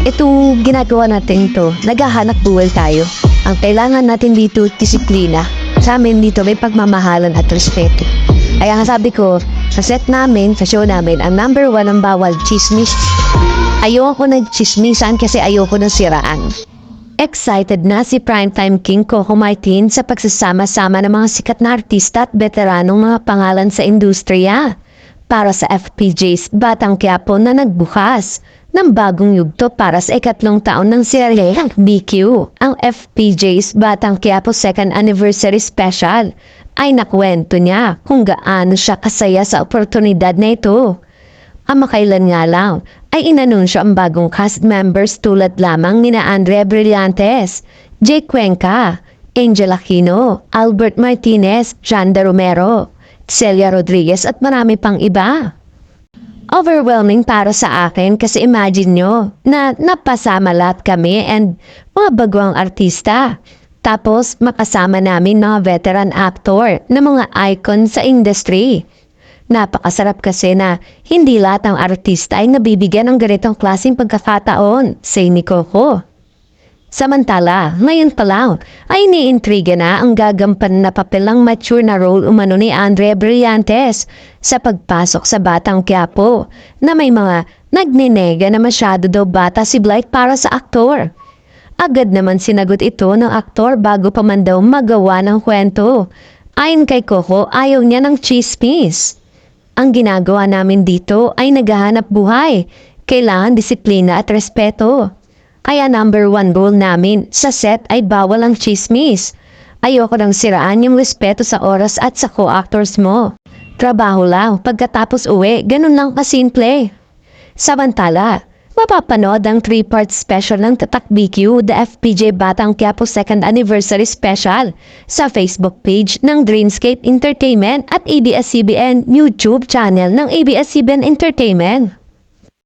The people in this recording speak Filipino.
Ito, ginagawa natin to. Naghahanap buhay tayo. Ang kailangan natin dito, disiplina. Sa amin dito, may pagmamahalan at respeto. Kaya nga sabi ko, sa set namin, sa show namin, ang number 1 ang bawal, chismis. Ayoko nagchismisan kasi ayoko ng siraan. Excited na si Primetime King Coco Martin sa pagsasama-sama ng mga sikat na artista at veteranong mga pangalan sa industriya para sa FPJ's Batang Quiapo na nagbukas ng bagong yugto para sa ikatlong taon ng serye BQ. Ang FPJ's Batang Quiapo 2nd Anniversary Special ay nakwento niya kung gaano siya kasaya sa oportunidad na ito. Ang makailan nga lang ay inanunsyo ang bagong cast members tulad lamang nina Andrea Brillantes, Jay Cuenca, Angel Aquino, Albert Martinez, Janda Romero, Celia Rodriguez at marami pang iba. Overwhelming para sa akin kasi imagine nyo na napasama lahat kami and mga bagwang artista. Tapos makasama namin mga veteran actor na mga icon sa industry. Napakasarap kasi na hindi lahat ng artista ay nabibigyan ng ganitong klaseng pagkakataon, say ni Coco. Samantala, ngayon pa lang ay iniintriga na ang gagampan na papelang mature na role umano ni Andrea Brillantes sa pagpasok sa Batang Quiapo na may mga nagninega na masyado daw bata si Blight para sa aktor. Agad naman sinagot ito ng aktor bago pa man daw magawa ng kwento. Ayon kay Coco, ayaw niya ng chismis. Ang ginagawa namin dito ay naghahanap buhay. Kailangan disiplina at respeto. Kaya number 1 rule namin sa set ay bawal ang chismis. Ayoko nang siraan yung respeto sa oras at sa co-actors mo. Trabaho lang, pagkatapos uwi, ganun lang kasimple. Samantala, mapapanood ang 3-part special ng Tatak BQ, The FPJ Batang Quiapo 2nd Anniversary Special sa Facebook page ng Dreamscape Entertainment at ABS-CBN YouTube channel ng ABS-CBN Entertainment.